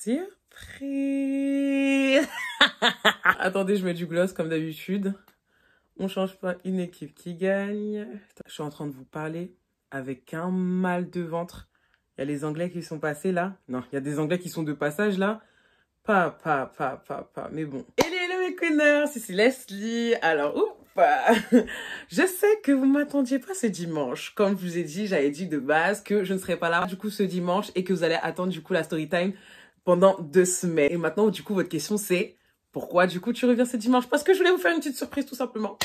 Surprise. Attendez, je mets du gloss comme d'habitude. On change pas une équipe qui gagne. Je suis en train de vous parler avec un mal de ventre. Il y a les Anglais qui sont passés là. Non, il y a des Anglais qui sont de passage là. Pas. Mais bon. Hello mes queeners, c'est Leslie. Alors, ouf. Je sais que vous m'attendiez pas ce dimanche. Comme je vous ai dit, j'avais dit de base que je ne serais pas là du coup ce dimanche et que vous allez attendre du coup la story time pendant 2 semaines. Et maintenant, du coup, votre question c'est pourquoi du coup tu reviens ce dimanche? Parce que je voulais vous faire une petite surprise tout simplement.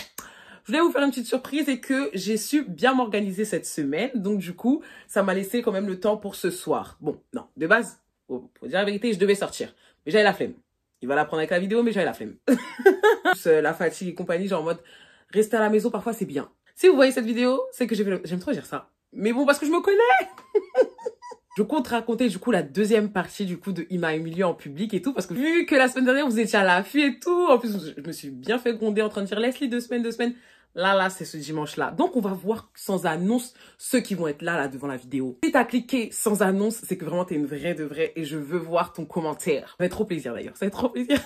Je voulais vous faire une petite surprise et que j'ai su bien m'organiser cette semaine. Donc du coup, ça m'a laissé quand même le temps pour ce soir. Bon, non, de base, pour dire la vérité, je devais sortir. Mais j'avais la flemme. Il va la prendre avec la vidéo, mais j'avais la flemme. La fatigue et compagnie, genre en mode, rester à la maison, parfois, c'est bien. Si vous voyez cette vidéo, c'est que j'aime trop dire ça. Mais bon, parce que je me connais. Je compte raconter, du coup, la deuxième partie, du coup, de Il m'a humilié en public et tout. Parce que vu que la semaine dernière, vous étiez à l'affût et tout. En plus, je me suis bien fait gronder en train de dire, Leslie, 2 semaines, 2 semaines. Là, c'est ce dimanche-là. Donc, on va voir sans annonce ceux qui vont être là, devant la vidéo. Si t'as cliqué sans annonce, c'est que vraiment t'es une vraie de vraie et je veux voir ton commentaire. Ça va être trop plaisir d'ailleurs, ça va être trop plaisir.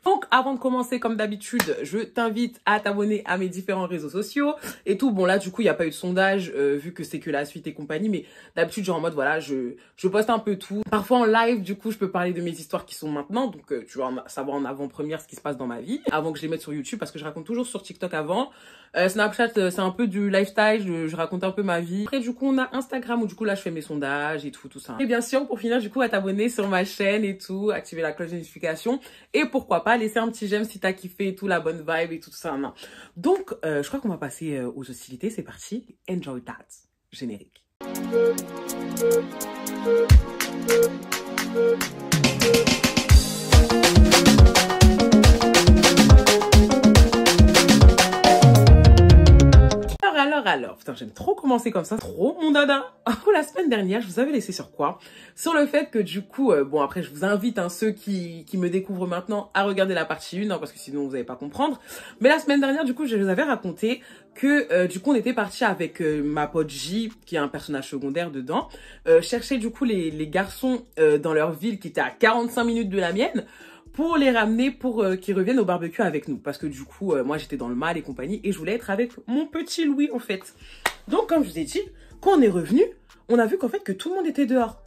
Donc, avant de commencer, comme d'habitude, je t'invite à t'abonner à mes différents réseaux sociaux et tout. Bon, là, du coup, il n'y a pas eu de sondage, vu que c'est que la suite et compagnie, mais d'habitude, genre en mode, voilà, je poste un peu tout. Parfois en live, du coup, je peux parler de mes histoires qui sont maintenant, donc tu vas savoir en avant-première ce qui se passe dans ma vie, avant que je les mette sur YouTube, parce que je raconte toujours sur TikTok avant. Snapchat, c'est un peu du lifestyle, je raconte un peu ma vie. Après, du coup, on a Instagram où du coup, là, je fais mes sondages et tout ça. Et bien sûr, pour finir, du coup, à t'abonner sur ma chaîne et tout, activer la cloche de notification. Et pourquoi pas, laisser un petit j'aime si t'as kiffé et tout, la bonne vibe et tout ça. Non. Donc, je crois qu'on va passer aux hostilités. C'est parti. Enjoy that. Générique. Alors, putain, j'aime trop commencer comme ça, trop mon dada. La semaine dernière, je vous avais laissé sur quoi? Sur le fait que du coup, bon après, je vous invite, hein, ceux qui me découvrent maintenant, à regarder la partie 1, hein, parce que sinon vous n'allez pas comprendre. Mais la semaine dernière, du coup, je vous avais raconté que du coup, on était parti avec ma pote J, qui est un personnage secondaire dedans, chercher du coup les garçons dans leur ville qui était à 45 minutes de la mienne, pour les ramener, pour qu'ils reviennent au barbecue avec nous. Parce que du coup, moi, j'étais dans le mal et compagnie, et je voulais être avec mon petit Louis, en fait. Donc, comme je vous ai dit, quand on est revenu, on a vu qu'en fait, que tout le monde était dehors.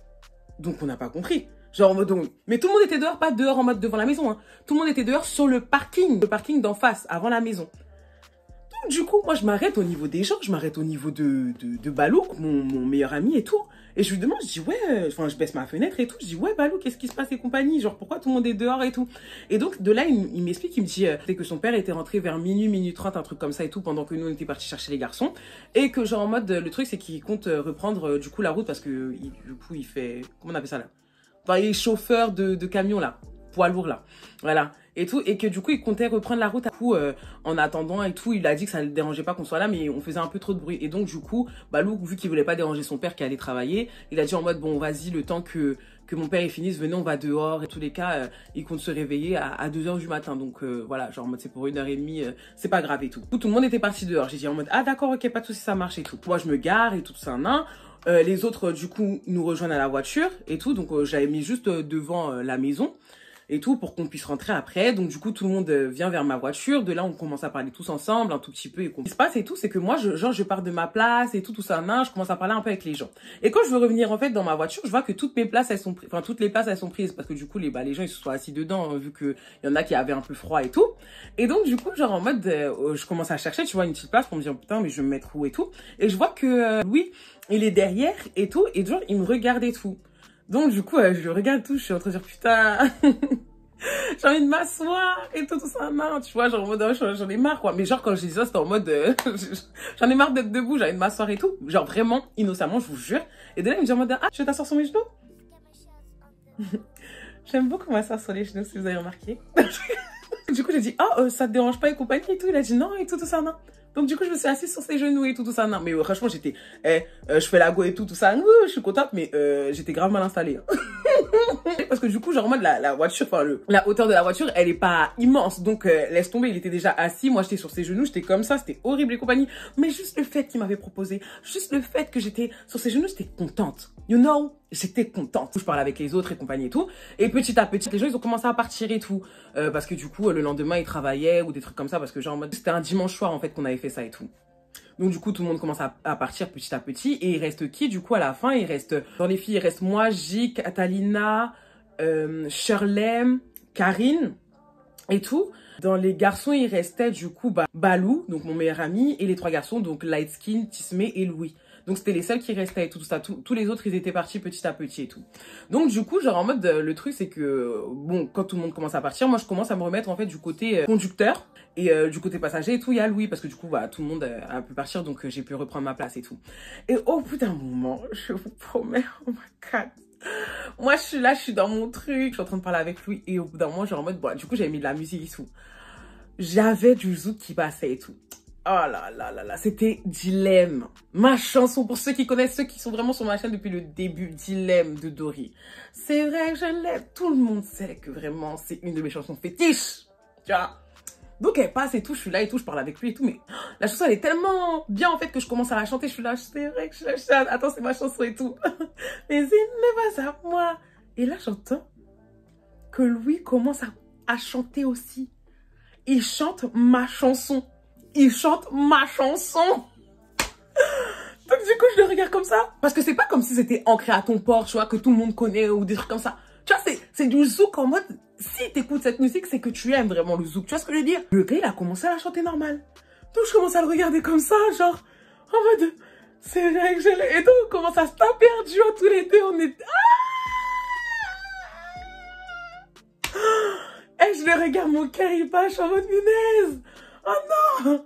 Donc, on n'a pas compris. Genre, en mode, mais tout le monde était dehors, pas dehors en mode devant la maison, hein. Tout le monde était dehors sur le parking d'en face, avant la maison. Donc, du coup, moi, je m'arrête au niveau des gens, je m'arrête au niveau de Balouk, mon meilleur ami et tout. Et je lui demande, je dis, ouais, enfin, je baisse ma fenêtre et tout. Je dis, ouais, Balou, qu'est-ce qui se passe et compagnie? Genre, pourquoi tout le monde est dehors et tout? Et donc, de là, il m'explique, il me dit que son père était rentré vers minuit 30, un truc comme ça et tout, pendant que nous, on était partis chercher les garçons. Et que, genre, en mode, le truc, c'est qu'il compte reprendre, du coup, la route parce que, du coup, il fait, comment on appelle ça là? Enfin, il est chauffeur de camion là, poids lourd là. Voilà. Et tout, et que du coup il comptait reprendre la route à coup en attendant et tout. Il a dit que ça ne le dérangeait pas qu'on soit là, mais on faisait un peu trop de bruit. Et donc du coup, Balou, vu qu'il voulait pas déranger son père qui allait travailler, il a dit en mode bon vas-y, le temps que mon père il finisse, venez on va dehors. Et tous les cas, il compte se réveiller à 2 h du matin. Donc voilà, genre en mode c'est pour 1 h 30, c'est pas grave et tout. Tout le monde était parti dehors. J'ai dit en mode ah d'accord, ok, pas de soucis, ça marche et tout. Moi je me gare et tout ça, nan. Les autres du coup nous rejoignent à la voiture et tout. Donc j'avais mis juste devant la maison et tout pour qu'on puisse rentrer après. Donc du coup tout le monde vient vers ma voiture. De là on commence à parler tous ensemble un tout petit peu. Et ce qui se passe et tout, c'est que moi je pars de ma place et tout ça, nan, je commence à parler un peu avec les gens. Et quand je veux revenir en fait dans ma voiture, je vois que toutes mes places elles sont prises, enfin toutes les places elles sont prises parce que du coup les gens ils se sont assis dedans, hein, vu que il y en a qui avaient un peu froid et tout. Et donc du coup genre en mode je commence à chercher, tu vois, une petite place pour me dire putain mais je vais me mettre où et tout. Et je vois que Louis il est derrière et tout, et genre il me regarde et tout. Donc du coup je regarde tout, je suis en train de dire putain j'ai envie de m'asseoir et tout ça, non, tu vois, genre en mode j'en ai marre quoi. Mais genre quand je dis ça c'était en mode j'en ai marre d'être debout, j'ai envie de m'asseoir et tout, genre vraiment innocemment, je vous jure. Et de là il me dit en mode ah je vais t'asseoir sur mes genoux. J'aime beaucoup m'asseoir sur les genoux si vous avez remarqué. Du coup j'ai dit oh ça te dérange pas et compagnie et tout. Il a dit non et tout ça, non. Donc du coup, je me suis assise sur ses genoux et tout ça. Non, mais franchement, j'étais, je fais la go et tout ça. Je suis contente, mais j'étais grave mal installée. Hein. Parce que du coup, genre en mode la voiture, enfin la hauteur de la voiture, elle est pas immense. Donc laisse tomber, il était déjà assis. Moi, j'étais sur ses genoux, j'étais comme ça, c'était horrible et compagnie. Mais juste le fait qu'il m'avait proposé, juste le fait que j'étais sur ses genoux, j'étais contente. You know, j'étais contente. Je parlais avec les autres et compagnie et tout. Et petit à petit, les gens, ils ont commencé à partir et tout. Parce que du coup, le lendemain, ils travaillaient ou des trucs comme ça. Parce que genre en mode, c'était un dimanche soir en fait qu'on avait fait ça et tout. Donc du coup, tout le monde commence à partir petit à petit. Et il reste qui? Du coup, à la fin, il reste... Dans les filles, il reste moi, J, Catalina, Shirley, Karine et tout. Dans les garçons, il restait du coup Balou, donc mon meilleur ami, et les 3 garçons, donc Lightskin, Tismé et Louis. Donc c'était les seuls qui restaient et tout ça. Tous les autres, ils étaient partis petit à petit et tout. Donc du coup, genre en mode, le truc c'est que, bon, quand tout le monde commence à partir, moi je commence à me remettre en fait du côté conducteur. Et du côté passager et tout, il y a Louis, parce que du coup, tout le monde a pu partir, donc j'ai pu reprendre ma place et tout. Et au bout d'un moment, je vous promets, oh my god, moi je suis là, je suis dans mon truc, je suis en train de parler avec Louis, et au bout d'un moment, genre en mode, bon, du coup, j'avais mis de la musique et tout. J'avais du zouk qui passait et tout. Oh là là là là, c'était Dilemme. Ma chanson, pour ceux qui connaissent, ceux qui sont vraiment sur ma chaîne depuis le début, Dilemme de Dory. C'est vrai que je l'aime, tout le monde sait que vraiment, c'est une de mes chansons fétiches, tu vois. Donc elle passe et tout, je suis là et tout, je parle avec lui et tout, mais la chanson elle est tellement bien en fait que je commence à la chanter, je suis là, c'est vrai que je suis là, attends c'est ma chanson et tout. Mais il ne va à moi. Et là j'entends que Louis commence à chanter aussi. Il chante ma chanson. Il chante ma chanson. Donc du coup je le regarde comme ça. Parce que c'est pas comme si c'était ancré à ton port, tu vois, que tout le monde connaît ou des trucs comme ça. Tu vois, c'est du zouk en mode, si t'écoutes cette musique, c'est que tu aimes vraiment le zouk. Tu vois ce que je veux dire? Le gars, il a commencé à la chanter normal. Donc, je commence à le regarder comme ça, genre, en mode, c'est vrai que je l'ai. Et donc, on commence à se taper un duo tous les deux. On est... Ah et je le regarde, mon cœur, il bat, je suis en mode, punaise. Oh non!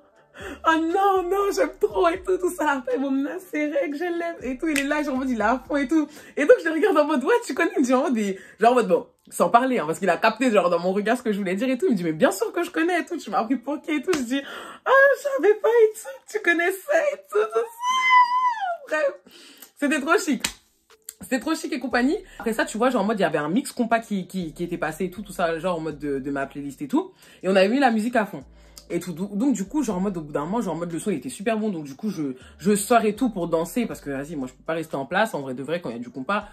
Oh non, non, j'aime trop et tout ça. Après, bon, c'est vrai que je l'aime et tout. Il est là, genre en mode, il est à fond et tout. Et donc, je le regarde en mode, ouais, tu connais, il me dit en mode, genre en mode, bon, sans parler, hein, parce qu'il a capté, genre, dans mon regard, ce que je voulais dire et tout. Il me dit, mais bien sûr que je connais et tout. Tu m'as appris pour qui et tout. Je dis, ah, je savais pas et tout. Tu connaissais et tout ça. Bref, c'était trop chic. C'était trop chic et compagnie. Après ça, tu vois, genre en mode, il y avait un mix compas qui était passé et tout ça, genre en mode de ma playlist et tout. Et on avait mis la musique à fond. Et tout, donc du coup, genre en mode, au bout d'un moment, genre en mode, le son il était super bon. Donc du coup, je sors et tout pour danser. Parce que, vas-y, moi, je peux pas rester en place. En vrai de vrai, quand il y a du compas,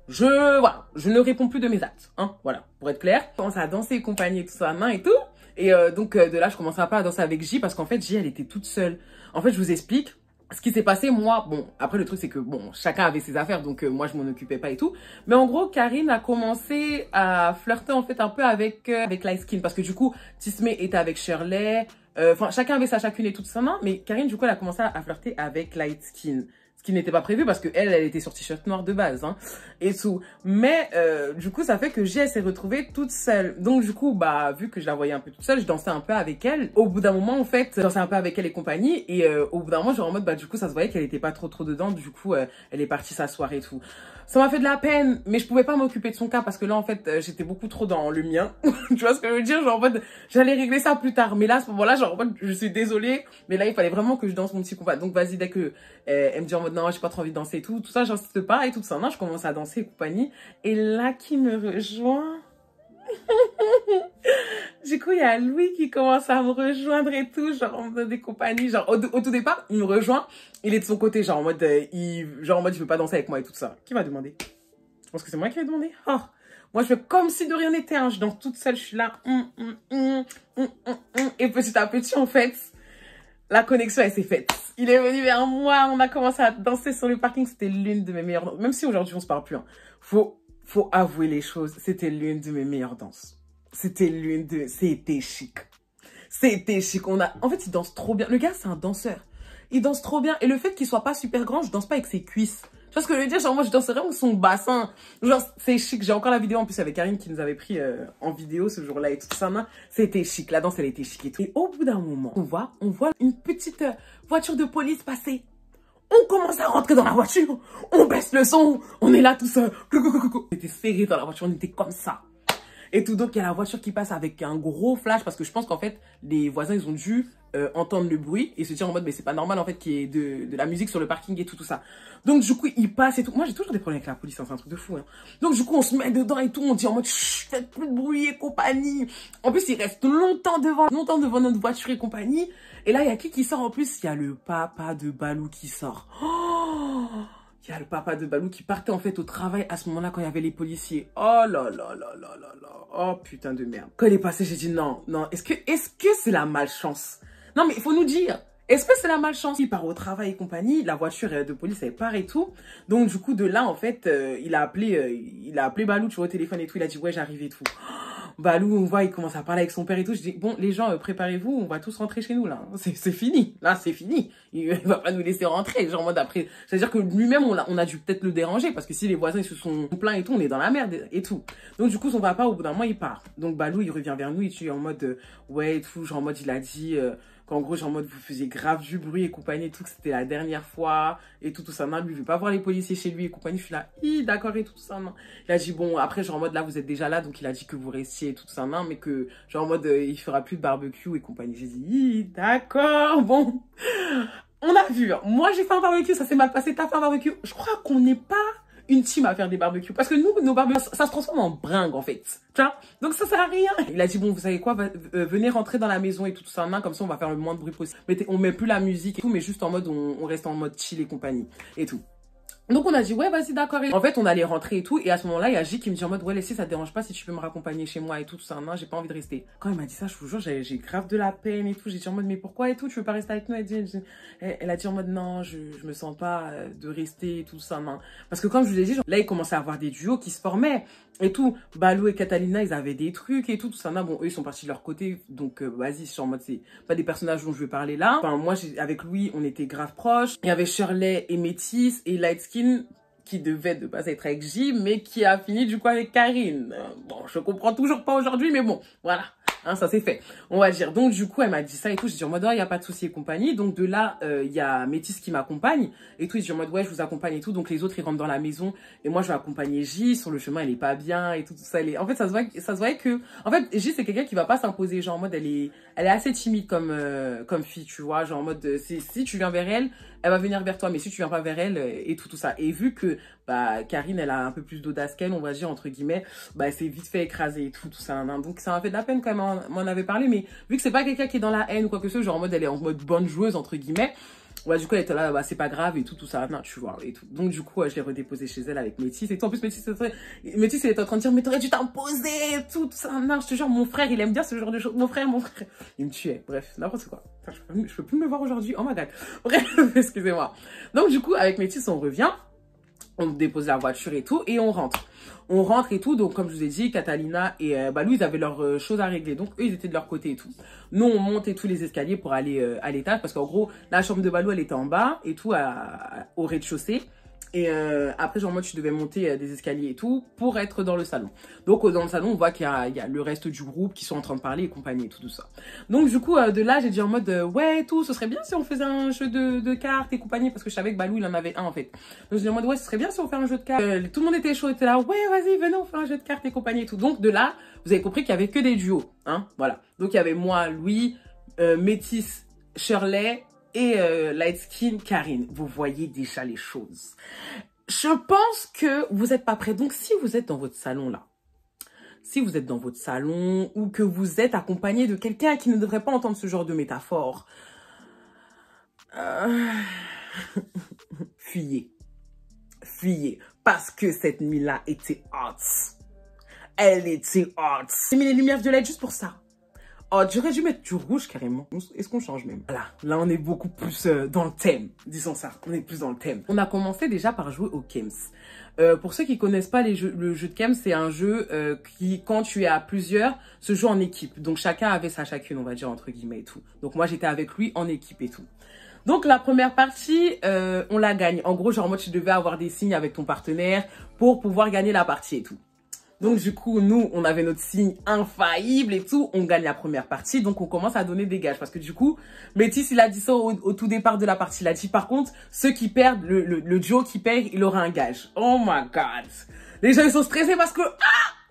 voilà, je ne réponds plus de mes actes. Hein, voilà, pour être clair. Je commence à danser et compagnie et tout ça, main et tout. Et donc, de là, je commence à pas à danser avec J. Parce qu'en fait, J, elle était toute seule. En fait, je vous explique. Ce qui s'est passé, moi, bon, après le truc c'est que, bon, chacun avait ses affaires, donc moi je m'en occupais pas et tout. Mais en gros, Karine a commencé à flirter en fait un peu avec Lightskin, parce que du coup, Tismé était avec Shirley, enfin chacun avait sa chacune et tout ça, non, mais Karine du coup elle a commencé à flirter avec Lightskin. Ce qui n'était pas prévu parce que elle était sur t-shirt noir de base, hein, et tout. Mais du coup, ça fait que J, elle s'est retrouvée toute seule. Donc du coup, vu que je la voyais un peu toute seule, je dansais un peu avec elle. Au bout d'un moment, en fait, je dansais un peu avec elle et compagnie. Et au bout d'un moment, genre en mode, du coup, ça se voyait qu'elle était pas trop dedans. Du coup, elle est partie s'asseoir et tout. Ça m'a fait de la peine, mais je pouvais pas m'occuper de son cas parce que là, en fait, j'étais beaucoup trop dans le mien. Tu vois ce que je veux dire? Genre en mode, j'allais régler ça plus tard. Mais là, à ce moment-là, genre en mode, je suis désolée, mais là, il fallait vraiment que je danse mon petit combat. Donc vas-y, dès que elle me dit en mode, non, j'ai pas trop envie de danser et tout ça, j'insiste pas et tout ça. Non, je commence à danser et compagnie. Et là, qui me rejoint? Du coup, il y a Louis qui commence à me rejoindre et tout, genre en mode des compagnies, genre au tout départ, il me rejoint, il est de son côté, genre en mode, il veut pas danser avec moi et tout ça. Qui m'a demandé? Je pense que c'est moi qui ai demandé. Oh, moi je fais comme si de rien n'était, hein. Je danse toute seule, je suis là, et petit à petit en fait, la connexion elle s'est faite. Il est venu vers moi, on a commencé à danser sur le parking, c'était l'une de mes meilleures danses, même si aujourd'hui on se parle plus, hein. Faut avouer les choses, c'était l'une de mes meilleures danses. C'était chic. C'était chic. En fait, il danse trop bien. Le gars, c'est un danseur. Il danse trop bien. Et le fait qu'il soit pas super grand, je danse pas avec ses cuisses. Tu vois ce que je veux dire? Genre, moi, je danse vraiment son bassin. Genre, c'est chic. J'ai encore la vidéo, en plus, avec Karine qui nous avait pris en vidéo ce jour-là et tout ça. C'était chic. La danse, elle était chic et tout. Et au bout d'un moment, on voit une petite voiture de police passer. On commence à rentrer dans la voiture, on baisse le son, on est là tout seul. On était serrés dans la voiture, on était comme ça. Et tout, donc il y a la voiture qui passe avec un gros flash parce que je pense qu'en fait, les voisins, ils ont dû entendre le bruit et se dire en mode mais c'est pas normal en fait qu'il y ait de la musique sur le parking et tout ça. Donc du coup il passe et tout. Moi j'ai toujours des problèmes avec la police, hein, c'est un truc de fou. Hein. Donc du coup on se met dedans et tout, on dit en mode chut, faites plus de bruit et compagnie. En plus il reste longtemps devant notre voiture et compagnie. Et là il y a qui sort en plus? Il y a le papa de Balou qui sort. Oh, il y a le papa de Balou qui partait en fait au travail à ce moment-là quand il y avait les policiers. Oh là là là là là là. Oh putain de merde. Quand il est passé, j'ai dit non, non. Est-ce que c'est la malchance? Non mais il faut nous dire. Est-ce que c'est la malchance? Il part au travail et compagnie, la voiture de police elle part et tout. Donc du coup de là en fait, il a appelé Balou, tu vois, au téléphone et tout. Il a dit ouais j'arrive et tout. Balou, on voit, il commence à parler avec son père et tout. Je dis, bon, les gens, préparez-vous, on va tous rentrer chez nous, là. C'est fini. Là, c'est fini. Il va pas nous laisser rentrer. Genre, en mode après. C'est-à-dire que lui-même, on a dû peut-être le déranger parce que si les voisins, ils se sont plaints et tout, on est dans la merde et tout. Donc, du coup, son papa, au bout d'un moment, il part. Donc, Balou, il revient vers nous, il est en mode, ouais, et tout. Genre, en mode, il a dit, qu'en gros, genre en mode, vous faisiez grave du bruit et compagnie et tout, que c'était la dernière fois et tout ça. Non, lui, il veut pas voir les policiers chez lui et compagnie. Je suis là, d'accord et tout ça, non. Il a dit, bon, après, genre en mode, là, vous êtes déjà là, donc il a dit que vous restiez et tout ça, non, mais que, genre en mode, il fera plus de barbecue et compagnie. J'ai dit, d'accord, bon. On a vu, hein. Moi, j'ai fait un barbecue, ça s'est mal passé, t'as fait un barbecue. Je crois qu'on n'est pas une team à faire des barbecues. Parce que nous, nos barbecues, ça se transforme en bringue, en fait. Tu vois? Donc, ça sert à rien. Il a dit, bon, vous savez quoi, venez rentrer dans la maison et tout ça, comme ça, on va faire le moins de bruit possible. Mais on met plus la musique et tout, mais juste en mode, on reste en mode chill et compagnie. Et tout. Donc, on a dit, ouais, vas-y, d'accord. En fait, on allait rentrer et tout. Et à ce moment-là, il y a J qui me dit en mode, ouais, laissez, ça te dérange pas si tu peux me raccompagner chez moi et tout ça. Non, j'ai pas envie de rester. Quand il m'a dit ça, je vous jure, j'ai grave de la peine et tout. J'ai dit en mode, mais pourquoi et tout, tu veux pas rester avec nous? Elle a dit en mode, non, je me sens pas de rester et tout ça, non. Parce que comme je vous l'ai dit, là, il commençait à avoir des duos qui se formaient et tout. Balou et Catalina, ils avaient des trucs et tout ça. Non, bon, eux, ils sont partis de leur côté. Donc, vas-y, je suis en mode, c'est pas des personnages dont je veux parler là. Enfin, moi, avec Louis, on était grave proches. Il y avait Shirley et Métis et Lightskin, qui devait de base être avec J, mais qui a fini du coup avec Karine. Bon, je comprends toujours pas aujourd'hui, mais bon, voilà. Hein, ça c'est fait, on va dire. Donc du coup, elle m'a dit ça et tout. J'ai dit en mode, il n'y a pas de souci et compagnie. Donc de là, il y a Métis qui m'accompagne et tout. Il dit en mode, ouais, je vous accompagne et tout. Donc les autres, ils rentrent dans la maison et moi, je vais accompagner J. Sur le chemin, elle est pas bien et tout ça. En fait, ça se voit que... En fait, J, c'est quelqu'un qui va pas s'imposer. Genre en mode, elle est assez timide comme fille, tu vois. Genre en mode, si tu viens vers elle, elle va venir vers toi. Mais si tu viens pas vers elle et tout ça. Et vu que bah, Karine, elle a un peu plus d'audace qu'elle, on va dire, entre guillemets, bah, c'est vite fait écraser et tout ça. Donc ça m'a fait de la peine quand même, m'en avait parlé, mais vu que c'est pas quelqu'un qui est dans la haine ou quoi que ce soit, genre en mode, elle est en mode bonne joueuse, entre guillemets, ouais, du coup, elle était là, bah, c'est pas grave et tout ça, non, tu vois, et tout. Donc, du coup, je l'ai redéposé chez elle avec Métis et tout. En plus, Métis, elle était en train de dire, mais t'aurais dû t'imposer et tout ça. Non, je te jure, mon frère, il aime bien ce genre de choses. Mon frère. Il me tuait. Bref, n'importe quoi. Enfin, je peux plus me voir aujourd'hui. Oh my god. Bref, excusez-moi. Donc, du coup, avec Métis, on revient. On dépose la voiture et tout, et on rentre. On rentre et tout, donc comme je vous ai dit, Catalina et Balou, ils avaient leurs choses à régler. Donc eux, ils étaient de leur côté et tout. Nous, on montait tous les escaliers pour aller à l'étage, parce qu'en gros, la chambre de Balou, elle était en bas et tout, au rez-de-chaussée. Et après, genre, moi, tu devais monter des escaliers et tout pour être dans le salon. Donc, dans le salon, on voit qu'il y a le reste du groupe qui sont en train de parler et compagnie et tout ça. Donc, du coup, de là, j'ai dit en mode, ouais, tout, ce serait bien si on faisait un jeu de cartes et compagnie, parce que je savais que Balou, il en avait un, en fait. Donc, j'ai dit en mode, ouais, ce serait bien si on fait un jeu de cartes. Tout le monde était chaud, était là, ouais, vas-y, venez, on fait un jeu de cartes et compagnie et tout. Donc, de là, vous avez compris qu'il y avait que des duos, hein, voilà. Donc, il y avait moi, Louis, Métis, Shirley, et Lightskin, Karine. Vous voyez déjà les choses. Je pense que vous n'êtes pas prêts. Donc, si vous êtes dans votre salon, là, si vous êtes dans votre salon ou que vous êtes accompagné de quelqu'un qui ne devrait pas entendre ce genre de métaphore, fuyez. Fuyez. Parce que cette nuit-là était hot. Elle était hot. J'ai mis les lumières violettes juste pour ça. Oh, j'aurais dû mettre du rouge carrément. Est-ce qu'on change même? Voilà, là on est beaucoup plus dans le thème. Disons ça, on est plus dans le thème. On a commencé déjà par jouer au Kems. Pour ceux qui connaissent pas le jeu de Kems, c'est un jeu qui, quand tu es à plusieurs, se joue en équipe. Donc chacun avait sa chacune, on va dire entre guillemets et tout. Donc moi j'étais avec lui en équipe et tout. Donc la première partie, on la gagne. En gros, genre moi tu devais avoir des signes avec ton partenaire pour pouvoir gagner la partie et tout. Donc, du coup, nous, on avait notre signe infaillible et tout. On gagne la première partie. Donc, on commence à donner des gages. Parce que du coup, Métis, il a dit ça au tout départ de la partie. Il a dit, par contre, ceux qui perdent, le duo qui perd, il aura un gage. Oh my God. Les gens, ils sont stressés parce que,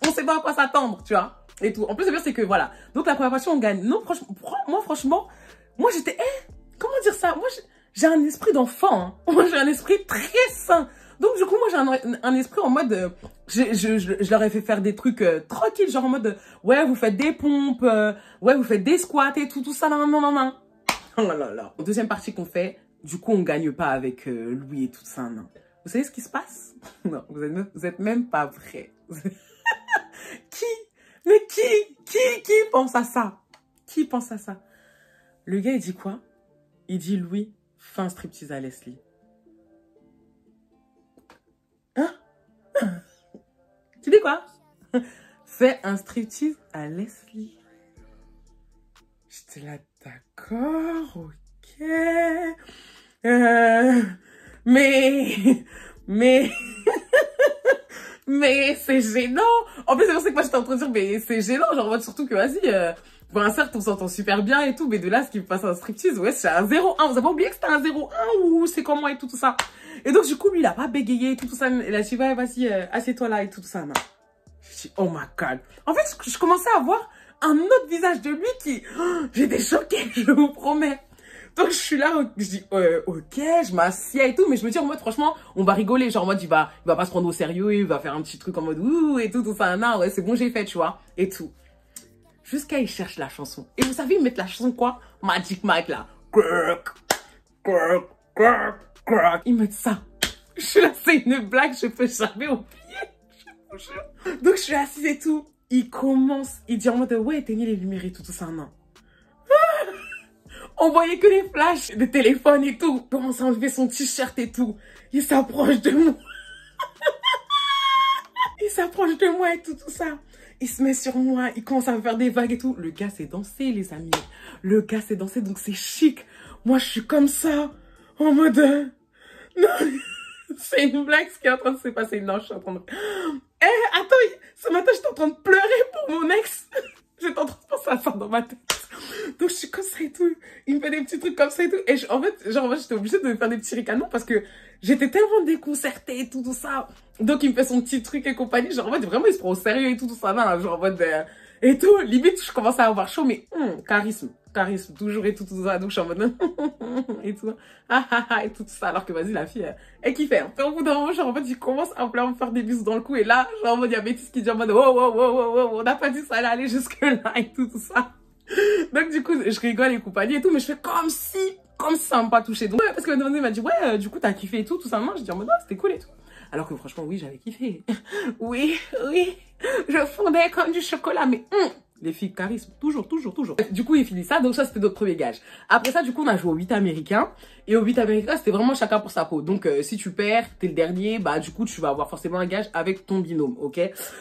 on sait pas à quoi s'attendre, tu vois. Et tout. En plus, le pire, c'est que, voilà. Donc, la première partie, on gagne. Non, franchement, moi, franchement, Moi, j'étais, comment dire ça? Moi, j'ai un esprit d'enfant. Hein. Moi, j'ai un esprit très sain. Donc, du coup, moi, j'ai un esprit en mode... je leur ai fait faire des trucs tranquilles, genre en mode... ouais, vous faites des pompes, ouais, vous faites des squats et tout ça, non, non, non, non. Oh là là. Deuxième partie qu'on fait, du coup, on gagne pas avec Louis et tout ça, non. Vous savez ce qui se passe? Non, vous êtes même pas prêts. Qui? Mais qui pense à ça? Qui pense à ça? Le gars, il dit quoi? Il dit, Louis, fais un striptease à Leslie. Hein? Tu dis quoi? Fais un striptease à Leslie. J'étais là, d'accord, ok. Mais c'est gênant. En plus, c'est pour ça que moi, j'étais en train de dire, mais c'est gênant. Genre, surtout que, vas-y, pour un cercle, on s'entend super bien et tout. Mais de là, ce qui me passe à un striptease, ouais, c'est un 0-1. Vous avez pas oublié que c'était un 0-1 ou c'est comment et tout ça. Et donc, du coup, lui, il a pas bégayé et tout ça. Il a dit, ouais, vas-y, assieds-toi là et tout ça. Non. Je dis, oh my God. En fait, je commençais à voir un autre visage de lui qui... Oh, j'étais choquée, je vous promets. Donc, je suis là, je dis, ok, je m'assieds et tout. Mais je me dis, en mode, franchement, on va rigoler. Genre, en mode, il va pas se prendre au sérieux. Il va faire un petit truc en mode, ouh, et tout ça. Non, ouais, c'est bon, j'ai fait, tu vois. Et tout. Jusqu'à, il cherche la chanson. Et vous savez, ils mettent la chanson quoi? Magic Mike, là. Ils mettent ça. Je suis là, c'est une blague, je peux jamais oublier. Donc, je suis assise et tout. Il commence, il dit en mode, ouais, éteignez les lumières et tout ça, non. On voyait que les flashs de téléphone et tout. Il commence à enlever son t-shirt et tout. Il s'approche de moi. Il s'approche de moi et tout ça. Il se met sur moi. Il commence à me faire des vagues et tout. Le gars s'est dansé, les amis. Le gars s'est dansé, donc c'est chic. Moi, je suis comme ça. En mode... Non, c'est une blague ce qui est en train de se passer. Non, je suis en train de... Attends, ce matin, j'étais en train de pleurer pour mon ex. J'étais en train de penser à ça dans ma tête. Donc, je suis comme ça et tout. Il me fait des petits trucs comme ça et tout. Et en fait, genre, moi, j'étais obligée de me faire des petits ricanements parce que j'étais tellement déconcertée et tout ça. Donc, il me fait son petit truc et compagnie. Genre, en fait, vraiment, il se prend au sérieux et tout ça. Là, genre, en mode... et tout. Limite, je commence à avoir chaud, mais charisme. Charisme, toujours et tout ça. Donc, je suis en mode... et tout. Et tout ça. Alors que, vas-y, la fille, elle kiffait. Hein. Et au bout d'un moment, genre, en fait, il commence à vouloir me faire des bisous dans le cou. Et là, genre, en mode, il y a Métis qui dit en mode... Oh, on n'a pas dit ça allait aller jusque-là et tout ça. Donc, du coup, je rigole et compagnie et tout, mais je fais comme si ça m'a pas touché. Donc, ouais, parce que le il m'a dit, ouais, du coup, t'as kiffé et tout ça. Moi, je dis en mode, c'était cool et tout. Alors que franchement, oui, j'avais kiffé. Oui, je fondais comme du chocolat, mais les filles, charisme, toujours. Du coup, il finit ça, donc ça, c'était notre premier gage. Après ça, du coup, on a joué au 8 américain. Et au 8 américain, c'était vraiment chacun pour sa peau. Donc, si tu perds, t'es le dernier, bah, du coup, tu vas avoir forcément un gage avec ton binôme, ok?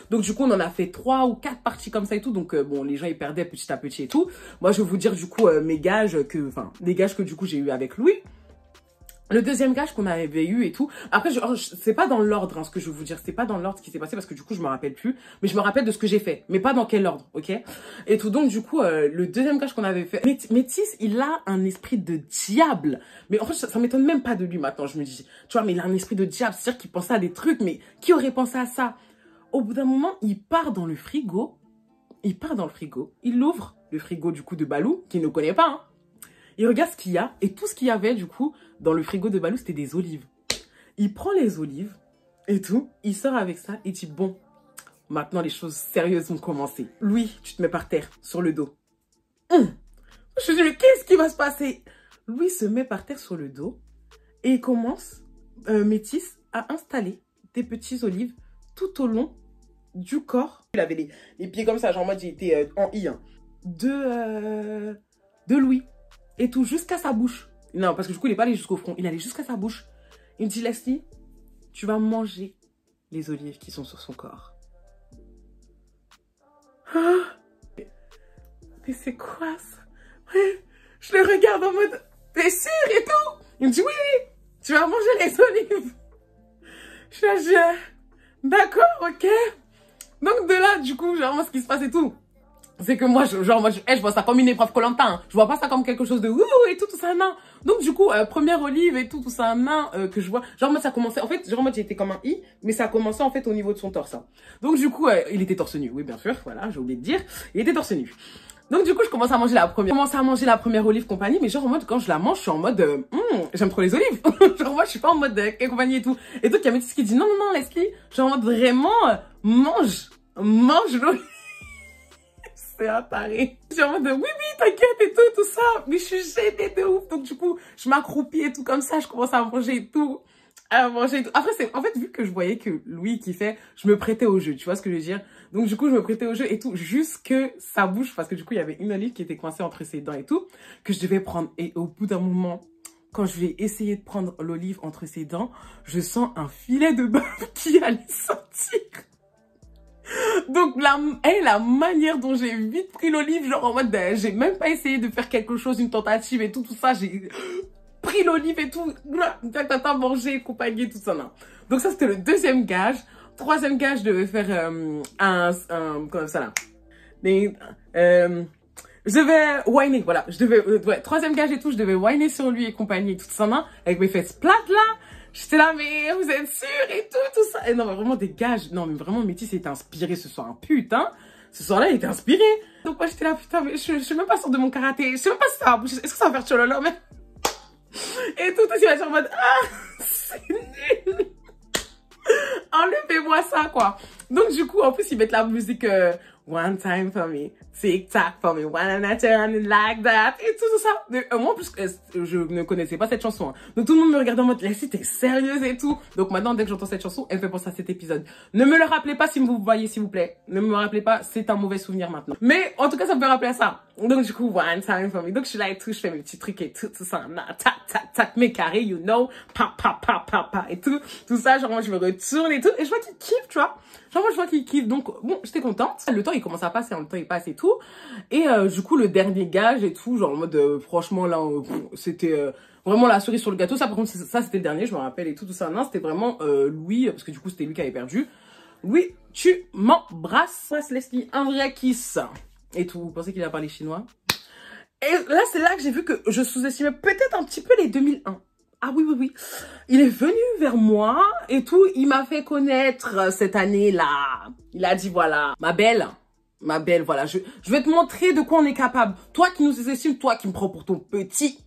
Donc, du coup, on en a fait 3 ou 4 parties comme ça et tout. Donc, bon, les gens, ils perdaient petit à petit et tout. Moi, je vais vous dire, du coup, les gages que, du coup, j'ai eu avec Louis. Le deuxième gage qu'on avait eu et tout. Après, c'est pas dans l'ordre, hein, ce que je veux vous dire. C'est pas dans l'ordre ce qui s'est passé parce que du coup, je me rappelle plus. Mais je me rappelle de ce que j'ai fait. Mais pas dans quel ordre, ok? Et tout. Donc, du coup, le deuxième gage qu'on avait fait. Métis, il a un esprit de diable. Mais en fait, ça m'étonne même pas de lui maintenant, je me dis. Tu vois, mais il a un esprit de diable. C'est-à-dire qu'il pensait à des trucs. Mais qui aurait pensé à ça? Au bout d'un moment, il part dans le frigo. Il ouvre le frigo, du coup, de Balou, qu'il ne connaît pas, hein. Il regarde ce qu'il y a. Et tout ce qu'il y avait, du coup, dans le frigo de Balou, c'était des olives. Il prend les olives et tout. Il sort avec ça. Il dit, bon, maintenant, les choses sérieuses vont commencer. Louis, tu te mets par terre, sur le dos. Je me dis, mais qu'est-ce qui va se passer? Louis se met par terre sur le dos. Et il commence, Métis, à installer des petits olives tout au long du corps. Il avait les pieds comme ça, genre en mode, il était en I, hein, de Louis. Et tout, jusqu'à sa bouche. Non, parce que du coup, il n'est pas allé jusqu'au front. Il allait jusqu'à sa bouche. Il me dit, Leslie, tu vas manger les olives qui sont sur son corps. Ah, mais c'est quoi ça? Ouais, je le regarde en mode, t'es sûr et tout? Il me dit, oui, tu vas manger les olives. Je suis là, d'accord, ok. Donc de là, du coup, genre, moi, ce qui se passe et tout. C'est que moi, je vois ça comme une épreuve Koh-Lanta, hein. Je vois pas ça comme quelque chose de ouh et tout ça, non. Donc, du coup, première olive et tout ça, non, que je vois. Genre, moi, ça commençait, en fait, genre, moi, j'étais comme un I, mais ça a commencé, en fait, au niveau de son torse, hein. Donc, du coup, il était torse nu, oui, bien sûr, voilà, j'ai oublié de dire. Il était torse nu. Donc du coup, je commence à manger la première. Je commence à manger la première olive compagnie, mais genre en mode quand je la mange, je suis en mode j'aime trop les olives. Genre moi, je suis pas en mode et compagnie et tout. Et donc il y a Métis qui dit non non non Leslie, genre en mode vraiment mange l'olive. C'est un taré. Je suis en mode oui oui t'inquiète et tout ça. Mais je suis gênée de ouf. Donc du coup, je m'accroupis et tout comme ça, je commence à manger et tout. À manger et tout. Après, en fait, vu que je voyais que Louis kiffait, je me prêtais au jeu, tu vois ce que je veux dire? Donc, du coup, je me prêtais au jeu et tout, jusque ça bouge, parce que du coup, il y avait une olive qui était coincée entre ses dents et tout, que je devais prendre. Et au bout d'un moment, quand je vais essayer de prendre l'olive entre ses dents, je sens un filet de bœuf qui allait sortir. Donc, la manière dont j'ai vite pris l'olive, genre en mode, j'ai même pas essayé de faire quelque chose, une tentative et tout ça, j'ai pris l'olive et tout, manger, compagnie, tout ça, non. Donc ça, c'était le deuxième gage. Troisième gage, je devais faire comme ça, là. Je devais whiner, voilà. Je devais, ouais, troisième gage et tout, je devais whiner sur lui et compagnie, tout ça, non. Avec mes fesses plates, là. J'étais là, mais vous êtes sûrs et tout ça. Et non, mais vraiment des gages. Non, mais vraiment, Métis était inspiré ce soir, putain. Ce soir-là, il était inspiré. Donc moi, j'étais là, putain, mais je suis même pas sûre de mon karaté. Je sais même pas si ça va bouger. Est-ce que ça va faire chololo, mais... Et tout aussi, va dire en mode, ah, c'est nul. Enlevez-moi ça, quoi. Donc, du coup, en plus, ils mettent la musique One time for me, tic-tac for me, wanna turn it like that, et tout ça. Moi, en plus, je ne connaissais pas cette chanson. Hein. Donc, tout le monde me regardait en mode, Leslie, t'es sérieuse et tout. Donc, maintenant, dès que j'entends cette chanson, elle me fait penser à cet épisode. Ne me le rappelez pas si vous voyez, s'il vous plaît. Ne me le rappelez pas, c'est un mauvais souvenir maintenant. Mais, en tout cas, ça me fait rappeler à ça. Donc, du coup, one time for me. Donc, je suis là et tout, je fais mes petits trucs et tout ça. Tac, tac, tac, mes carrés, you know, pa, et tout ça. Genre, moi, je me retourne et tout. Et je vois qu'il kiffe, tu vois. Genre, moi, je vois qu'il kiffe. Donc, bon, j'étais contente. Le temps, il commence à passer, le temps, il passe et tout. Et du coup, le dernier gage et tout, genre, en mode, franchement, là, c'était vraiment la cerise sur le gâteau. Ça, par contre, ça, c'était le dernier, je me rappelle et tout ça. Non, c'était vraiment Louis, parce que du coup, c'était lui qui avait perdu. Louis, tu m'embrasses, Leslie, un vrai kiss. Et tout, vous pensez qu'il a parlé chinois? Et là, c'est là que j'ai vu que je sous-estimais peut-être un petit peu les 2001. Ah oui, oui, oui. Il est venu vers moi et tout. Il m'a fait connaître cette année-là. Il a dit, voilà, ma belle, voilà, je vais te montrer de quoi on est capable. Toi qui nous sous-estimes, toi qui me prends pour ton petit,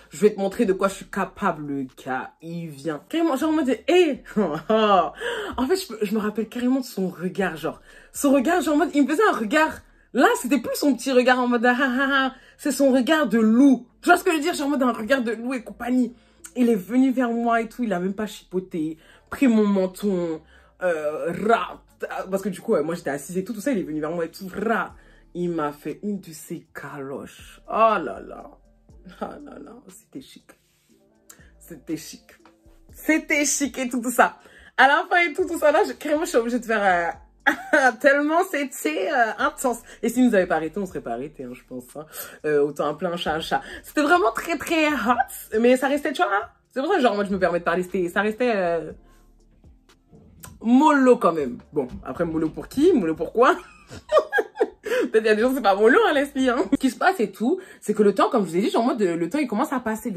je vais te montrer de quoi je suis capable. Le gars, il vient. Carrément, genre, en mode, hé, En fait, je me rappelle carrément de son regard, genre. Son regard, genre, en mode, il me faisait un regard. Là, c'était plus son petit regard en mode, c'est son regard de loup. Tu vois ce que je veux dire? Genre, en mode, un regard de loup et compagnie. Il est venu vers moi et tout, il a même pas chipoté, pris mon menton, parce que du coup, moi j'étais assise et tout ça, il est venu vers moi et tout, il m'a fait une de ses caloches. Oh là là, c'était chic. C'était chic. C'était chic et tout ça. À la fin et tout ça, là, carrément, je suis obligée de faire... tellement c'était intense. Et si nous avait pas arrêté, on serait pas arrêté, hein, je pense. Hein. Autant appeler un chat un chat. C'était vraiment très très hot, mais ça restait, tu vois. Hein. C'est pour ça que genre moi je me permets de parler. Ça restait mollo quand même. Bon, après mollo pour qui? Mollo pourquoi? Peut-être il y a des gens c'est pas mollo, hein, Leslie. Hein. Ce qui se passe et tout, c'est que le temps, comme je vous ai dit, genre en mode le temps il commence à passer,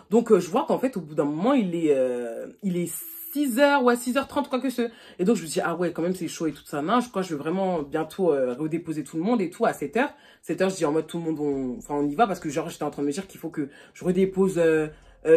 Donc je vois qu'en fait au bout d'un moment il est 6h, ouais, 6h30, quoi que ce. Et donc, je me dis, ah ouais, quand même, c'est chaud et tout ça. Non, je crois que je vais vraiment bientôt redéposer tout le monde et tout à 7h. 7h, je dis en mode tout le monde, on y va parce que genre, j'étais en train de me dire qu'il faut que je redépose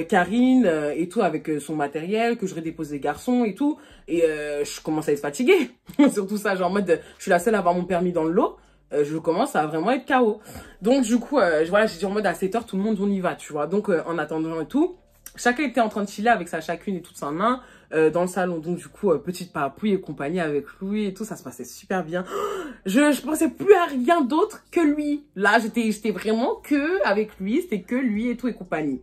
Karine et tout avec son matériel, que je redépose les garçons et tout. Et je commence à être fatiguée. Surtout ça, genre en mode, je suis la seule à avoir mon permis dans le lot. Je commence à vraiment être KO. Donc, du coup, voilà, j'ai dit en mode à 7h, tout le monde, on y va, tu vois. Donc, en attendant et tout, chacun était en train de chiller avec sa chacune et toute sa main dans le salon. Donc, du coup, petite parapluie et compagnie avec Louis et tout, ça se passait super bien. Je pensais plus à rien d'autre que lui. Là, j'étais vraiment que avec lui, c'était que lui et tout et compagnie.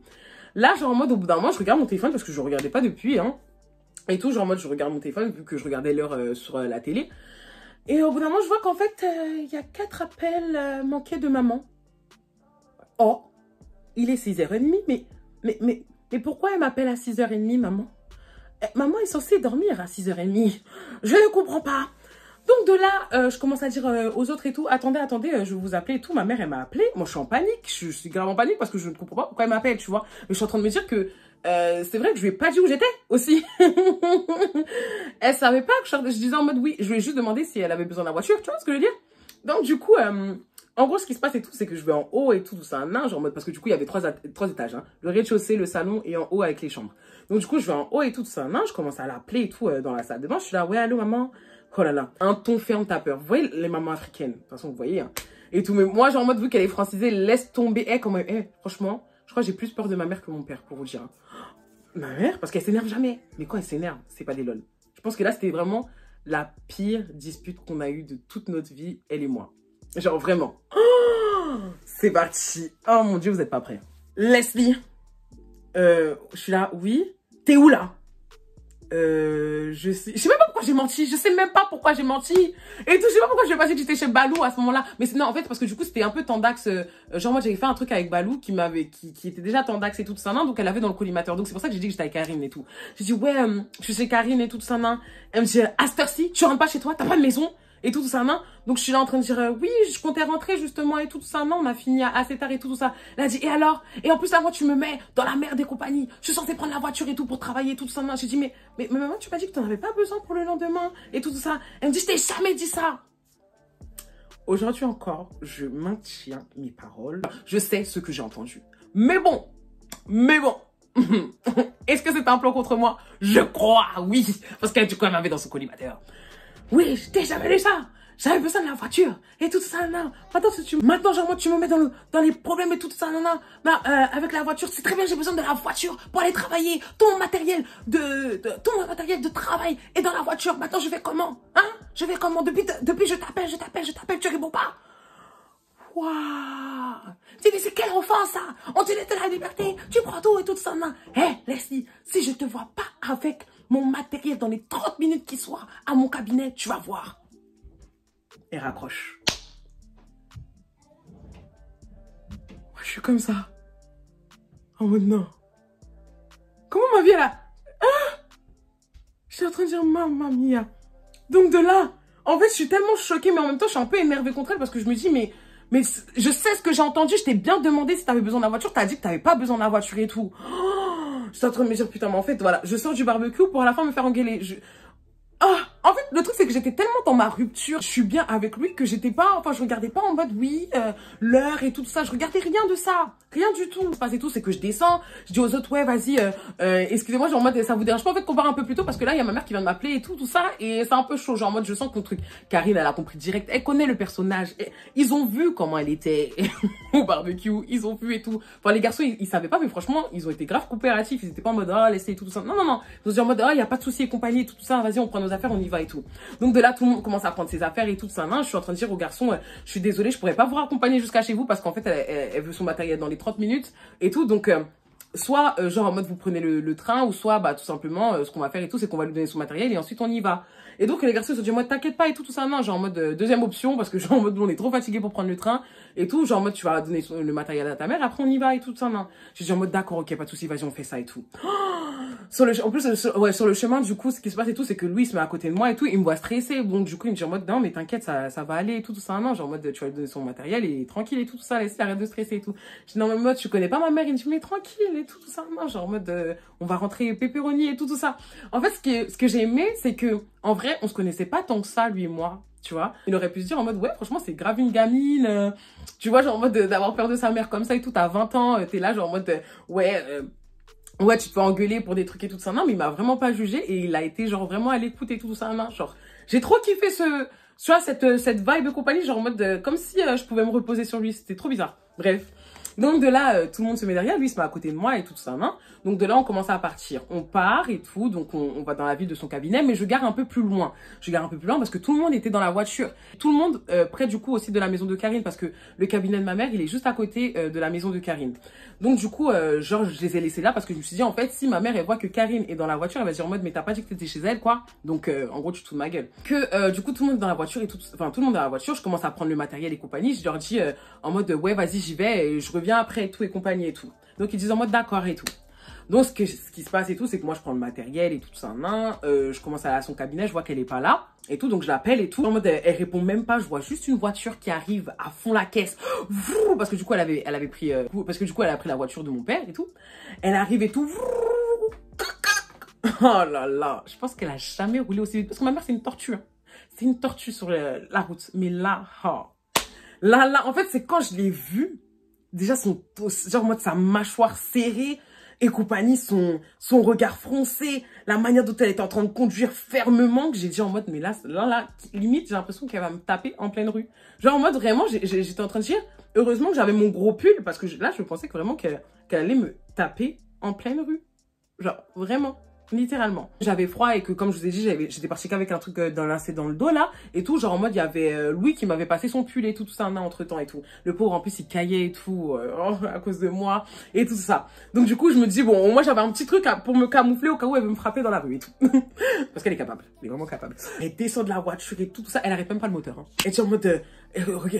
Là, genre en mode, au bout d'un moment, je regarde mon téléphone parce que je regardais pas depuis, hein. Et tout, genre en mode, je regarde mon téléphone vu que je regardais l'heure sur la télé. Et au bout d'un moment, je vois qu'en fait, il y a 4 appels manqués de maman. Oh, il est 6h30, mais pourquoi elle m'appelle à 6h30, maman? Maman est censée dormir à 6h30. Je ne comprends pas. Donc de là, je commence à dire aux autres et tout, attendez, je vais vous appeler et tout. Ma mère, elle m'a appelé. Moi, je suis en panique. Je suis grave en panique parce que je ne comprends pas pourquoi elle m'appelle, tu vois. Mais je suis en train de me dire que c'est vrai que je lui ai pas dit où j'étais aussi. Elle savait pas que je disais en mode oui. Je lui ai juste demandé si elle avait besoin de la voiture, tu vois ce que je veux dire. Donc du coup, En gros, ce qui se passe et tout, c'est que je vais en haut et tout ça, genre en mode, parce que du coup, il y avait trois étages, hein. Le rez-de-chaussée, le salon et en haut avec les chambres. Donc, du coup, je vais en haut et tout ça, je commence à l'appeler et tout dans la salle de bain. Je suis là, ouais, allô, maman. Oh là là, un ton ferme ta peur. Vous voyez les mamans africaines, de toute façon, vous voyez, hein. Et tout, mais moi, genre en mode, vu qu'elle est francisée, laisse tomber. Franchement, je crois que j'ai plus peur de ma mère que mon père, pour vous dire. Ma mère, parce qu'elle s'énerve jamais. Mais quand elle s'énerve, c'est pas des lol. Je pense que là, c'était vraiment la pire dispute qu'on a eue de toute notre vie, elle et moi. Genre, vraiment. Oh, c'est parti. Oh mon Dieu, vous êtes pas prêts. Leslie. Je suis là, oui. T'es où là? Je sais même pas pourquoi j'ai menti. Je sais même pas pourquoi j'ai menti. Et tout, je sais pas pourquoi je vais pas dire que j'étais chez Balou à ce moment-là. Mais non, en fait, parce que du coup, c'était un peu tendax. Genre, moi, j'avais fait un truc avec Balou qui était déjà tendax et tout ça, donc elle avait dans le collimateur. Donc, c'est pour ça que j'ai dit que j'étais avec Karine et tout. J'ai dit, ouais, je suis chez Karine et tout ça, Elle me dit, à cette heure-ci, tu rentres pas chez toi, t'as pas de maison et tout ça, Donc, je suis là en train de dire, oui, je comptais rentrer justement et tout ça, on a fini assez tard et tout ça. Elle a dit, et alors? Et en plus, là, moi, tu me mets dans la merde et compagnie. Je suis censée prendre la voiture et tout pour travailler et tout ça, J'ai dit, mais maman, tu m'as dit que t'en avais pas besoin pour le lendemain et tout ça. Elle me dit, je t'ai jamais dit ça. Aujourd'hui encore, je maintiens mes paroles. Je sais ce que j'ai entendu. Mais bon. Est-ce que c'est un plan contre moi? Je crois, oui. Parce qu'elle, du coup, elle m'avait dans son collimateur. Oui, je t'ai jamais dit ça. J'avais besoin de la voiture et tout ça, Maintenant, genre, moi, tu me mets dans les problèmes et tout ça, avec la voiture, c'est très bien, j'ai besoin de la voiture pour aller travailler. Ton matériel de travail est dans la voiture. Maintenant, je vais comment? Je vais comment? Depuis, je t'appelle, tu réponds pas. Waouh! Tu dis, c'est quel enfant, ça? On te laisse de la liberté, tu prends tout et tout ça, Leslie, si je te vois pas avec mon matériel dans les 30 minutes qui soient à mon cabinet, tu vas voir. Et raccroche. Moi, je suis comme ça. En mode non. Comment ma vie, elle a... Je suis en train de dire, mamma mia. Donc de là, en fait, je suis tellement choquée, mais en même temps, je suis un peu énervée contre elle parce que je me dis, mais je sais ce que j'ai entendu, je t'ai bien demandé si t'avais besoin de la voiture, t'as dit que t'avais pas besoin de la voiture et tout. Je suis en train de me dire, putain, mais en fait, voilà, je sors du barbecue pour à la fin me faire engueuler. En fait, le truc, c'est que j'étais tellement dans ma rupture, je suis bien avec lui, que j'étais pas, enfin, je regardais pas en mode, oui, l'heure et tout ça, je regardais rien de ça, rien du tout. Ce qui se passe et tout, c'est que je descends, je dis aux autres, ouais, vas-y, excusez-moi, genre en mode, ça vous dérange pas, en fait, qu'on part un peu plus tôt, parce que là, il y a ma mère qui vient de m'appeler et tout ça, et c'est un peu chaud, genre en mode, je sens que ton truc, Karine, elle a compris direct, elle connaît le personnage, ils ont vu comment elle était au barbecue, ils ont vu et tout. Enfin, les garçons, ils savaient pas, mais franchement, ils ont été grave coopératifs, ils étaient pas en mode, laissez et tout ça. Non, ils ont dit en mode, y a pas de souci et compagnie et tout ça, vas-y, on prend nos affaires, on y va et tout. Donc de là, tout le monde commence à prendre ses affaires et tout ça. Je suis en train de dire aux garçons, je suis désolée, je pourrais pas vous raccompagner jusqu'à chez vous parce qu'en fait, elle veut son matériel dans les 30 minutes et tout. Donc, soit, genre en mode, vous prenez le train ou soit, tout simplement, ce qu'on va faire et tout, c'est qu'on va lui donner son matériel et ensuite on y va. Et donc, les garçons se disent, moi, t'inquiète pas et tout ça. Genre en mode, deuxième option parce que genre en mode, on est trop fatigué pour prendre le train et tout. Genre en mode, tu vas donner le matériel à ta mère, après on y va et tout ça. Je dis en mode, d'accord, ok, pas de souci, vas-y, on fait ça et tout. Sur le chemin, du coup, ce qui se passe et tout, c'est que lui, il se met à côté de moi et tout, il me voit stressé. Donc, du coup, il me dit en mode, non, mais t'inquiète, ça va aller et tout ça. Genre en mode, tu vas lui donner son matériel et tranquille et tout ça, laisse, arrête de stresser et tout. Je dis, non, mais en mode, tu connais pas ma mère. Il me dit, mais tranquille et tout ça. Genre en mode, on va rentrer pepperoni et tout ça. En fait, ce que j'ai aimé, c'est que, en vrai, on se connaissait pas tant que ça, lui et moi. Tu vois, il aurait pu se dire en mode, ouais, franchement, c'est grave une gamine. Tu vois, genre en mode d'avoir peur de sa mère comme ça et tout. T'as 20 ans, t'es là, genre en mode, ouais, tu te fais engueuler pour des trucs et tout ça. Non, mais il m'a vraiment pas jugé et il a été genre vraiment à l'écoute et tout ça. Genre, j'ai trop kiffé tu vois, cette vibe de compagnie, genre en mode, comme si je pouvais me reposer sur lui. C'était trop bizarre. Bref. Donc de là, tout le monde se met derrière, lui il se met à côté de moi et tout ça, Donc de là, on commence à partir. On part et tout, donc on va dans la ville de son cabinet, mais je gare un peu plus loin. Je gare un peu plus loin parce que tout le monde était dans la voiture. Tout le monde près du coup aussi de la maison de Karine parce que le cabinet de ma mère, il est juste à côté de la maison de Karine. Donc du coup, genre je les ai laissés là parce que je me suis dit en fait, si ma mère elle voit que Karine est dans la voiture, elle va se dire en mode mais t'as pas dit que t'étais chez elle quoi. Donc en gros tu te fous de ma gueule. Du coup tout le monde est dans la voiture et tout, enfin tout le monde est dans la voiture. Je commence à prendre le matériel et compagnie. Je leur dis en mode ouais vas-y j'y vais et je reviens après et tout et compagnie et tout. Donc ils disent en mode d'accord et tout. Donc ce qui se passe et tout, c'est que moi je prends le matériel et tout ça, je commence à aller à son cabinet, je vois qu'elle est pas là et tout, donc je l'appelle et tout. En mode elle répond même pas, je vois juste une voiture qui arrive à fond la caisse, parce que du coup elle avait pris, parce que du coup elle a pris la voiture de mon père et tout. Elle arrive et tout. Oh là là, je pense qu'elle a jamais roulé aussi vite parce que ma mère c'est une tortue, c'est une tortue sur la route. Mais là, Là, en fait, c'est quand je l'ai vu, déjà, genre, en mode, sa mâchoire serrée et compagnie, son regard froncé, la manière dont elle était en train de conduire fermement, que j'ai dit en mode, mais là, limite, j'ai l'impression qu'elle va me taper en pleine rue. Genre, en mode, vraiment, j'étais en train de dire, heureusement que j'avais mon gros pull, parce que là, je pensais que vraiment qu'elle allait me taper en pleine rue. Genre, vraiment. Littéralement. J'avais froid et que, comme je vous ai dit, j'étais partie qu'avec un truc lacet dans le dos, là, et tout. Genre, en mode, il y avait Louis qui m'avait passé son pull et tout ça, entre temps et tout. Le pauvre, en plus, il caillait et tout, à cause de moi, et tout ça. Donc, du coup, je me dis, bon, moi, j'avais un petit truc pour me camoufler au cas où elle veut me frapper dans la rue et tout. Parce qu'elle est capable. Elle est vraiment capable. Elle descend de la voiture et tout ça. Elle arrête même pas le moteur, hein. Elle est en mode,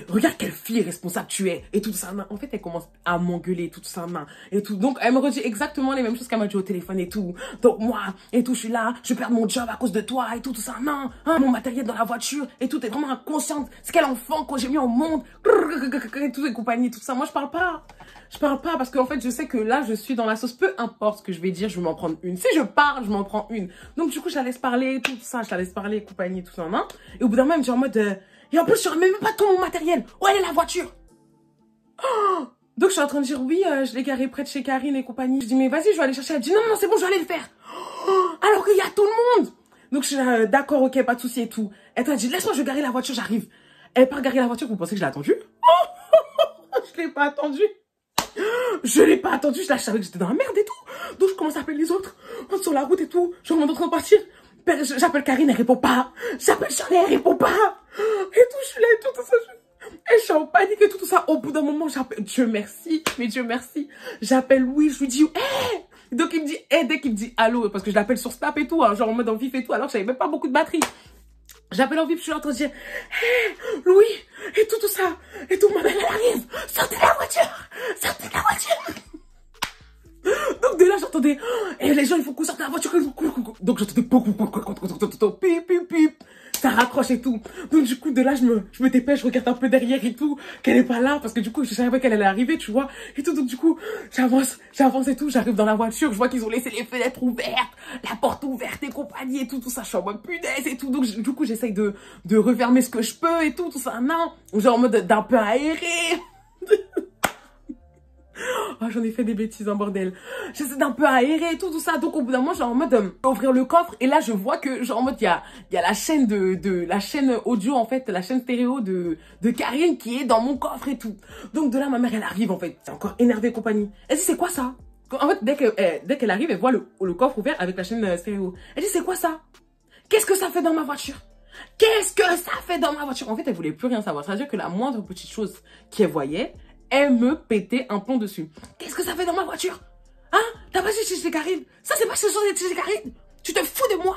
regarde quelle fille responsable tu es, et tout ça. En fait, elle commence à m'engueuler, tout ça, et tout. Donc, elle me redit exactement les mêmes choses qu'elle m'a dit au téléphone et tout. Donc, moi, et tout, je suis là, je perds mon job à cause de toi, et tout ça, non, hein, mon matériel dans la voiture, et tout, t'es vraiment inconsciente, c'est quel enfant que j'ai mis au monde, et tout, et compagnie, tout ça. Moi, je parle pas, parce qu'en fait, je sais que là, je suis dans la sauce, peu importe ce que je vais dire, je vais m'en prendre une. Si je parle, je m'en prends une. Donc, du coup, je la laisse parler, tout ça, je la laisse parler, compagnie, tout ça, non. Et au bout d'un moment, elle me dit en mode, et en plus, je remets même pas tout mon matériel, où elle est la voiture? Oh, donc, je suis en train de dire, oui, je l'ai garé près de chez Karine et compagnie. Je dis, mais vas-y, je vais aller chercher. Elle dit, non, non, c'est bon, je vais aller le faire. Oh, alors qu'il y a tout le monde. Donc, je suis là, d'accord, ok, pas de souci et tout. Elle t'a dit, laisse-moi, je vais garer la voiture, j'arrive. Elle part garer la voiture, vous pensez que je l'ai attendue? Je l'ai pas attendue. Je l'ai pas attendue, je savais que j'étais dans la merde et tout. Donc, je commence à appeler les autres. On est sur la route et tout. Je suis en train de partir. J'appelle Karine, elle répond pas. J'appelle Charlie, elle répond pas. Et tout, je suis là et tout ça. Et je suis en panique et tout ça. Au bout d'un moment, j'appelle, Dieu merci, mais Dieu merci. J'appelle Louis, je lui dis, hé! Donc il me dit, dès qu'il me dit allô, parce que je l'appelle sur Snap et tout, hein, genre en mode en vif et tout, alors que j'avais même pas beaucoup de batterie. J'appelle en vif, je suis en train de dire, hé, Louis, et tout ça. Et tout, ma mère, elle arrive. Sortez de la voiture. Sortez de la voiture. Donc de là, j'entendais, et les gens, il faut qu'on sorte de la voiture. Donc j'entendais, pip, pip, pip. Ça raccroche et tout. Donc du coup, de là, je me dépêche, je regarde un peu derrière et tout, qu'elle est pas là, parce que du coup, je savais qu'elle allait arriver, tu vois. Et tout, donc du coup, j'avance et tout, j'arrive dans la voiture, je vois qu'ils ont laissé les fenêtres ouvertes, la porte ouverte et compagnie et tout ça. Je suis en mode punaise et tout. Donc du coup, j'essaye de refermer ce que je peux et tout ça. Non, genre en mode d'un peu aéré. Oh, j'en ai fait des bêtises, un bordel. J'essaie d'un peu aérer et tout ça. Donc, au bout d'un moment, genre en mode ouvrir le coffre. Et là, je vois que, genre en mode, il y a la chaîne la chaîne audio, en fait, la chaîne stéréo de Karine qui est dans mon coffre et tout. Donc, de là, ma mère, elle arrive, en fait. C'est encore énervé, compagnie. Elle dit, c'est quoi ça? En fait, dès qu'elle arrive, elle voit le coffre ouvert avec la chaîne stéréo. Elle dit, c'est quoi ça? Qu'est-ce que ça fait dans ma voiture? Qu'est-ce que ça fait dans ma voiture? En fait, elle voulait plus rien savoir. C'est-à-dire que la moindre petite chose qu'elle voyait, elle me pétait un plomb dessus. Qu'est-ce que ça fait dans ma voiture? Hein? T'as pas chez Karine? Ça, c'est pas chez Karine? Tu te fous de moi?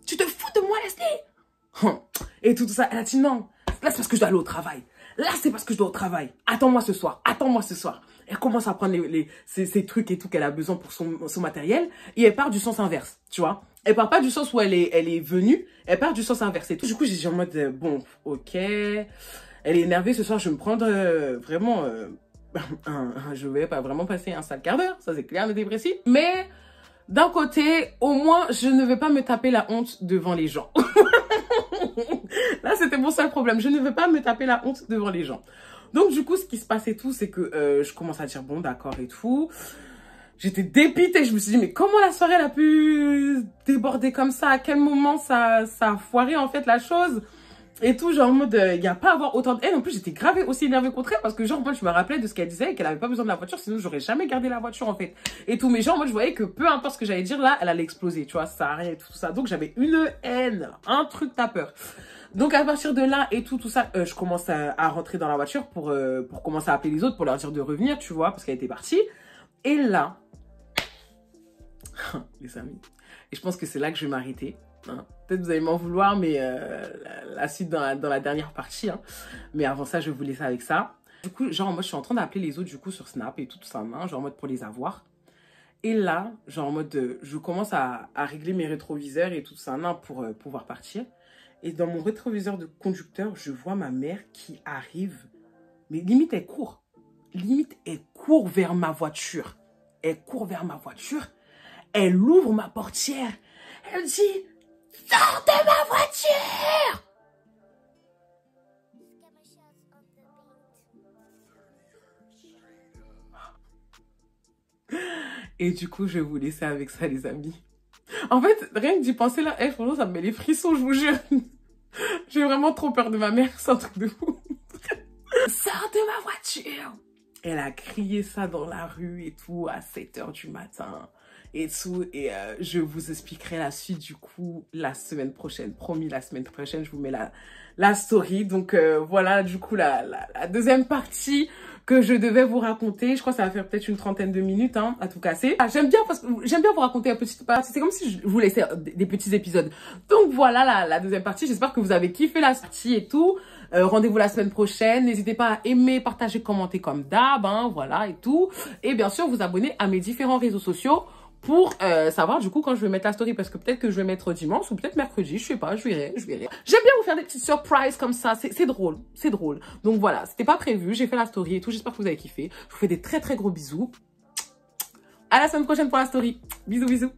Tu te fous de moi, Leslie? Et tout ça, elle a dit non. Là, c'est parce que je dois aller au travail. Là, c'est parce que je dois au travail. Attends-moi ce soir. Attends-moi ce soir. Elle commence à prendre ces trucs et tout qu'elle a besoin pour son matériel. Et elle part du sens inverse, tu vois. Elle part pas du sens où elle est venue. Elle part du sens inverse et tout. Du coup, j'ai dit en mode, bon, ok. Elle est énervée ce soir. Je vais me prendre vraiment... je vais pas vraiment passer un sale quart d'heure. Ça, c'est clair, mais précis. Mais d'un côté, au moins, je ne vais pas me taper la honte devant les gens. Là, c'était mon seul problème. Je ne veux pas me taper la honte devant les gens. Donc, du coup, ce qui se passe et tout, c'est que je commence à dire, bon, d'accord et tout. J'étais dépitée. Je me suis dit, mais comment la soirée, elle a pu déborder comme ça? À quel moment ça a foiré, en fait, la chose? Et tout, genre en mode, il n'y a pas à avoir autant de haine. En plus, j'étais grave aussi énervée contre elle parce que, genre, moi, je me rappelais de ce qu'elle disait et qu'elle avait pas besoin de la voiture, sinon j'aurais jamais gardé la voiture, en fait. Et tout, mais genre, moi, je voyais que peu importe ce que j'allais dire là, elle allait exploser, tu vois, ça arrête, tout ça. Donc, j'avais une haine, un truc tapeur. Donc, à partir de là et tout ça, je commence à rentrer dans la voiture pour commencer à appeler les autres, pour leur dire de revenir, tu vois, parce qu'elle était partie. Et là, les amis, et je pense que c'est là que je vais m'arrêter. Hein. Peut-être vous allez m'en vouloir, mais la suite dans la dernière partie. Hein. Mais avant ça, je vais vous laisser avec ça. Du coup, genre, moi, je suis en train d'appeler les autres, du coup, sur Snap et tout ça, hein, genre en mode pour les avoir. Et là, genre en mode, je commence à régler mes rétroviseurs et tout ça, hein, pour pouvoir partir. Et dans mon rétroviseur de conducteur, je vois ma mère qui arrive. Mais limite, elle court. Limite, elle court vers ma voiture. Elle court vers ma voiture. Elle ouvre ma portière. Elle dit... Sors de ma voiture! Et du coup, je vais vous laisser avec ça, les amis. En fait, rien que d'y penser là, franchement, ça me met les frissons, je vous jure. J'ai vraiment trop peur de ma mère, c'est un truc de fou. Sors de ma voiture! Elle a crié ça dans la rue et tout, à 7 h du matin et tout. Et je vous expliquerai la suite, du coup, la semaine prochaine. Promis, la semaine prochaine, je vous mets la story. Donc, voilà, du coup, la deuxième partie que je devais vous raconter. Je crois que ça va faire peut-être une 30aine de minutes, hein, à tout casser. Ah, j'aime bien vous raconter un petit partie. C'est comme si je vous laissais des petits épisodes. Donc voilà la deuxième partie. J'espère que vous avez kiffé la partie et tout. Rendez-vous la semaine prochaine. N'hésitez pas à aimer, partager, commenter comme d'hab, hein, voilà et tout. Et bien sûr, vous abonner à mes différents réseaux sociaux pour savoir du coup quand je vais mettre la story, parce que peut-être que je vais mettre dimanche ou peut-être mercredi, je sais pas, je verrai. J'aime bien vous faire des petites surprises comme ça, c'est drôle, c'est drôle. Donc voilà, c'était pas prévu, j'ai fait la story et tout, j'espère que vous avez kiffé. Je vous fais des très gros bisous. À la semaine prochaine pour la story. Bisous, bisous.